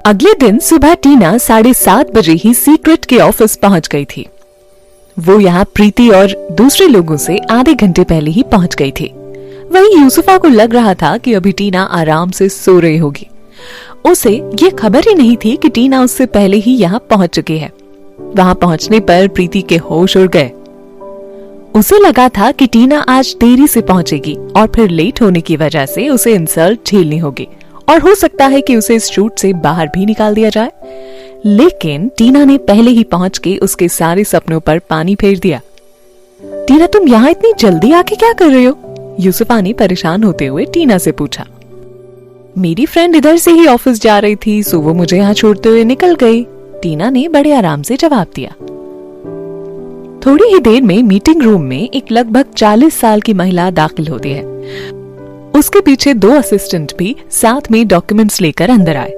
अगले दिन सुबह टीना 7:30 बजे ही सीक्रेट के ऑफिस पहुंच गई थी। वो यहाँ प्रीति और दूसरे लोगों से आधे घंटे पहले ही पहुंच गई थी। वहीं यूसुफा को लग रहा था कि अभी टीना आराम से सो रही होगी। उसे ये खबर ही नहीं थी कि टीना उससे पहले ही यहाँ पहुंच चुकी है। वहां पहुंचने पर प्रीति के होश उड़ गए। उसे लगा था कि टीना आज देरी से पहुंचेगी और फिर लेट होने की वजह से उसे इंसल्ट झेलनी होगी और हो सकता है कि उसे इस शूट से बाहर भी निकाल दिया जाए। लेकिन टीना ने पहले ही पहुंच के उसके सारे सपनों पर पानी फेर दिया। टीना, तुम यहाँ इतनी जल्दी आके क्या कर रहे हो? यूसुफा ने परेशान होते हुए टीना से पूछा। मेरी फ्रेंड इधर से ही ऑफिस जा रही थी, सो वो मुझे यहाँ छोड़ते हुए निकल गई। टीना ने बड़े आराम से जवाब दिया। थोड़ी ही देर में मीटिंग रूम में एक लगभग 40 साल की महिला दाखिल होती है। उसके पीछे 2 असिस्टेंट भी साथ में डॉक्यूमेंट्स लेकर अंदर आए।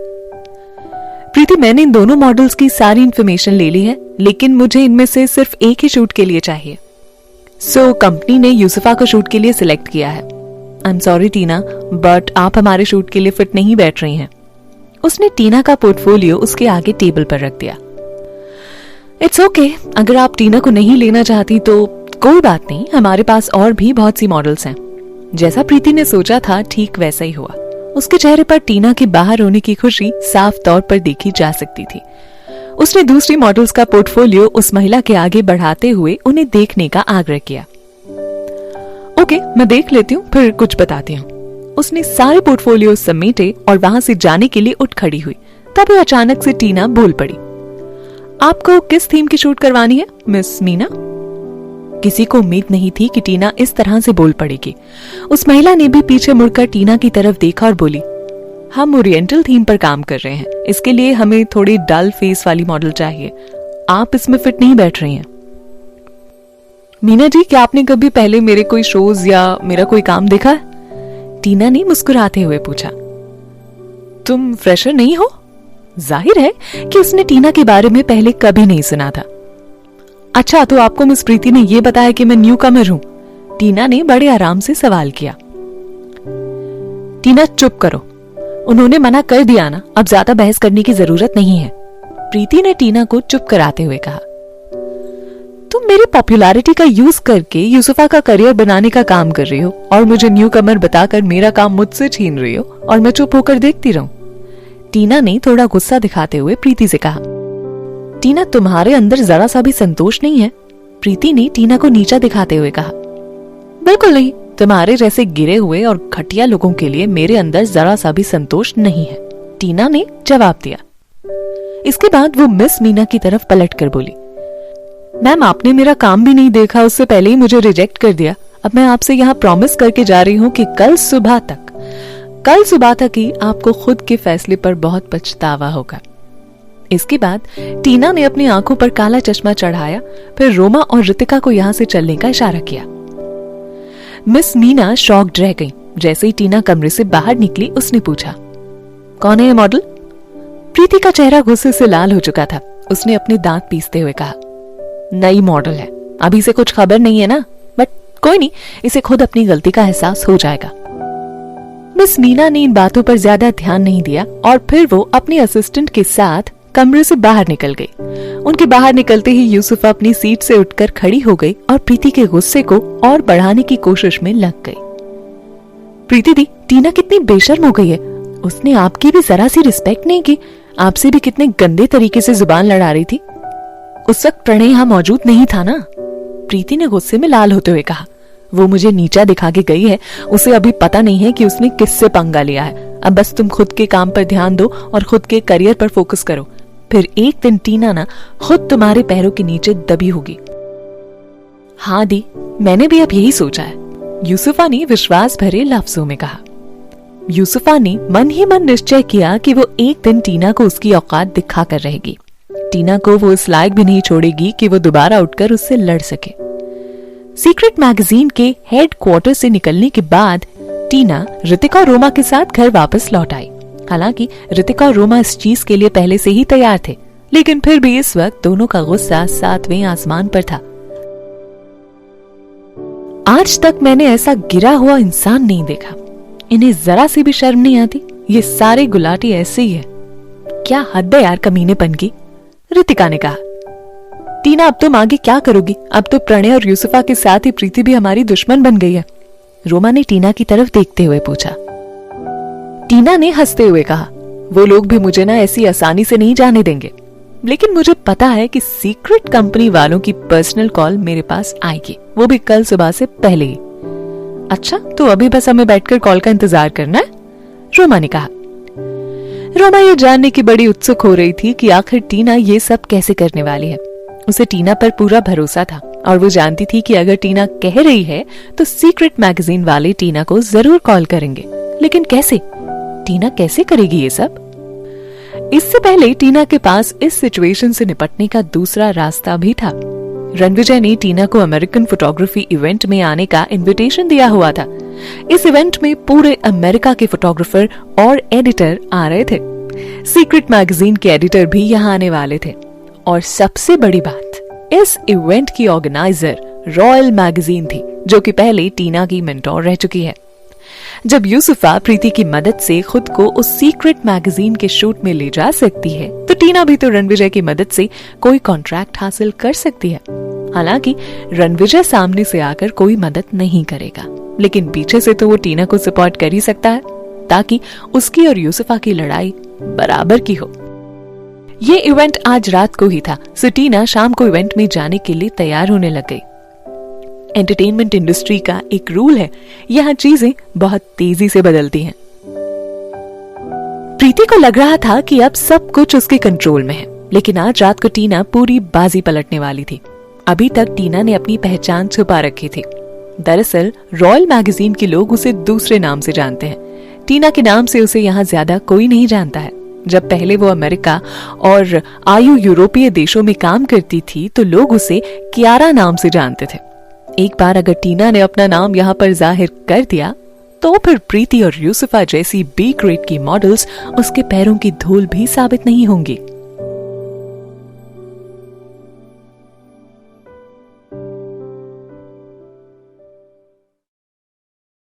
प्रीति, मैंने इन दोनों मॉडल्स की सारी इंफॉर्मेशन ले ली है, लेकिन मुझे इनमें से सिर्फ एक ही शूट के लिए चाहिए। सो कंपनी ने यूसुफा को शूट के लिए सिलेक्ट किया है। I am sorry Tina, but आप हमारे शूट के लिए फिट नहीं बैठ रही हैं। उसने टीना का पोर्टफोलियो उसके आगे टेबल पर रख दिया। इट्स ओके, अगर आप टीना को नहीं लेना चाहती तो कोई बात नहीं, हमारे पास और भी बहुत सी मॉडल्स हैं। जैसा प्रीति ने सोचा था ठीक वैसा ही हुआ। उसके चेहरे पर टीना के बाहर होने की खुशी साफ तौर पर देखी जा सकती थी। उसने दूसरी मॉडल्स का पोर्टफोलियो उस महिला के आगे बढ़ाते हुए उन्हें देखने का आग्रह किया। ओके, मैं देख लेती हूँ, फिर कुछ बताती हूँ। उसने सारे पोर्टफोलियो समेटे और वहां से जाने के लिए उठ खड़ी हुई। तभी अचानक से टीना बोल पड़ी। आपको किस थीम की शूट करवानी है मिस मीना? किसी को उम्मीद नहीं थी कि टीना इस तरह से बोल पड़ेगी। उस महिला ने भी पीछे मुड़कर टीना की तरफ देखा और बोली, हम ओरिएंटल थीम पर काम कर रहे हैं, इसके लिए हमें थोड़ी डल फेस वाली मॉडल चाहिए। आप इसमें फिट नहीं बैठ रही हैं। मीना जी, क्या आपने कभी पहले मेरे कोई शोज या मेरा कोई काम देखा है? टीना ने मुस्कुराते हुए पूछा। तुम फ्रेशर नहीं हो? जाहिर है कि उसने टीना के बारे में पहले कभी नहीं सुना था। अच्छा, तो आपको मिस प्रीति ने यह बताया कि मैं न्यू कमर हूं? टीना ने बड़े आराम से सवाल किया। टीना, चुप करो, उन्होंने मना कर दिया ना, अब ज्यादा बहस करने की जरूरत नहीं है। प्रीति ने टीना को चुप कराते हुए कहा। तुम मेरी पॉपुलैरिटी का यूज करके यूसुफा का करियर बनाने का काम कर रही हो और मुझे न्यू कमर बताकर मेरा काम मुझसे छीन रही हो और मैं चुप होकर देखती रहूं? टीना ने थोड़ा गुस्सा दिखाते हुए प्रीति से कहा। टीना, तुम्हारे अंदर जरा सा भी संतोष नहीं है? प्रीति ने टीना को नीचा दिखाते हुए कहा। बिल्कुल नहीं, तुम्हारे जैसे गिरे हुए और घटिया लोगों के लिए मेरे अंदर जरा सा भी संतोष नहीं है, टीना ने जवाब दिया। इसके बाद वो मिस मीना की तरफ पलटकर बोली, मैम, आपने मेरा काम भी नहीं देखा, उससे पहले ही मुझे रिजेक्ट कर दिया। अब मैं आपसे यहाँ प्रॉमिस करके जा रही हूँ कि कल सुबह तक ही आपको खुद के फैसले पर बहुत पछतावा होगा। इसके बाद टीना ने अपनी आंखों पर काला चश्मा चढ़ाया, फिर रोमा और रितिका को यहाँ से चलने का इशारा किया। मिस मीना शॉक्ड रह गई। जैसे ही टीना कमरे से बाहर निकली, उसने पूछा, कौन है ये मॉडल? प्रीति का चेहरा गुस्से से लाल हो चुका था। उसने अपने दांत पीसते हुए कहा, नई मॉडल है, अभी से कुछ खबर नहीं है ना, बट कोई नहीं, इसे खुद अपनी गलती का एहसास हो जाएगा। मिस मीना ने इन बातों पर ज्यादा ध्यान नहीं दिया और फिर वो अपने असिस्टेंट के साथ कमरे से बाहर निकल गई। उनके बाहर निकलते ही यूसुफा अपनी सीट से उठकर खड़ी हो गई और प्रीति के गुस्से को और बढ़ाने की कोशिश में लग गई। प्रीति दी, टीना कितनी बेशर्म हो गई है, उसने आपकी भी जरा सी रिस्पेक्ट नहीं की, आपसे भी कितने गंदे तरीके से जुबान लड़ा रही थी। उस वक्त प्रणय यहाँ मौजूद नहीं था ना? प्रीति ने गुस्से में लाल होते हुए कहा। वो मुझे नीचा दिखा के गई है, उसे अभी पता नहीं है कि उसने किससे पंगा लिया है। अब बस तुम खुद के काम पर ध्यान दो और खुद के करियर पर फोकस करो, फिर एक दिन टीना ना खुद तुम्हारे पैरों के नीचे दबी होगी। हाँ दी, मैंने भी अब यही सोचा है, यूसुफा ने विश्वास भरे लफ्जों में कहा। यूसुफा ने मन ही मन निश्चय किया कि वो एक दिन टीना को उसकी औकात दिखा कर रहेगी। टीना को वो इस लायक भी नहीं छोड़ेगी कि वो दोबारा उठकर उससे लड़ सके। सीक्रेट मैगजीन के हेड क्वार्टर से निकलने के बाद टीना रितिका और रोमा के साथ घर वापस लौट आई। हालांकि रितिका और रोमा इस चीज के लिए पहले से ही तैयार थे, लेकिन फिर भी इस वक्त दोनों का गुस्सा 7वें आसमान पर था। आज तक मैंने ऐसा गिरा हुआ इंसान नहीं देखा, इन्हें जरा सी भी शर्म नहीं आती, ये सारे गुलाटी ऐसे ही है। क्या हद है यार कमीनेपन की, रितिका ने कहा। टीना अब तुम आगे क्या करोगी? अब तो प्रणय और यूसुफा के साथ ही प्रीति भी हमारी दुश्मन बन गई है, रोमा ने टीना की तरफ देखते हुए पूछा। टीना ने हंसते हुए कहा, वो लोग भी मुझे ना ऐसी आसानी से नहीं जाने देंगे, लेकिन मुझे पता है कि सीक्रेट कंपनी वालों की पर्सनल कॉल मेरे पास आएगी, वो भी कल सुबह से पहले ही। अच्छा, तो अभी बस हमें बैठकर कॉल का इंतजार करना है, रोमा ने कहा। रोमा ये जानने की बड़ी उत्सुक हो रही थी कि आखिर टीना ये सब कैसे करने वाली है। उसे टीना पर पूरा भरोसा था और वो जानती थी कि अगर टीना कह रही है तो सीक्रेट मैगजीन वाले टीना को जरूर कॉल करेंगे, लेकिन कैसे? टीना कैसे करेगी ये सब? इससे पहले टीना के पास इस सिचुएशन से निपटने का दूसरा रास्ता भी था। रणविजय ने टीना को अमेरिकन फोटोग्राफी इवेंट में आने का इनविटेशन दिया हुआ था। इस इवेंट में पूरे अमेरिका के फोटोग्राफर और एडिटर आ रहे थे। सीक्रेट मैगजीन के एडिटर भी यहाँ आने वाले थे। और सबसे बड़ी बात, इस इवेंट की ऑर्गेनाइजर रॉयल मैगजीन थी, जो कि पहले टीना की मेंटोर रह चुकी है। जब यूसुफा प्रीति की मदद से खुद को उस सीक्रेट मैगजीन के शूट में ले जा सकती है, तो टीना भी तो रणविजय की मदद से कोई कॉन्ट्रैक्ट हासिल कर सकती है। हालांकि रणविजय सामने से आकर कोई मदद नहीं करेगा, लेकिन पीछे से तो वो टीना को सपोर्ट कर ही सकता है, ताकि उसकी और यूसुफा की लड़ाई बराबर की हो। ये इवेंट आज रात को ही था, सो टीना शाम को इवेंट में जाने के लिए तैयार होने लग गई। एंटरटेनमेंट इंडस्ट्री का एक रूल है, यहाँ चीजें बहुत तेजी से बदलती हैं। प्रीति को लग रहा था कि अब सब कुछ उसके कंट्रोल में है, लेकिन आज रात को टीना पूरी बाजी पलटने वाली थी। अभी तक टीना ने अपनी पहचान छुपा रखी थी। दरअसल रॉयल मैगजीन के लोग उसे दूसरे नाम से जानते हैं। टीना के नाम से उसे यहाँ ज्यादा कोई नहीं जानता है। जब पहले वो अमेरिका और यूरोपीय देशों में काम करती थी, तो लोग उसे कियारा नाम से जानते थे। एक बार अगर टीना ने अपना नाम यहाँ पर जाहिर कर दिया, तो फिर प्रीति और यूसुफा जैसी बी ग्रेड की मॉडल्स उसके पैरों की धूल भी साबित नहीं होंगी।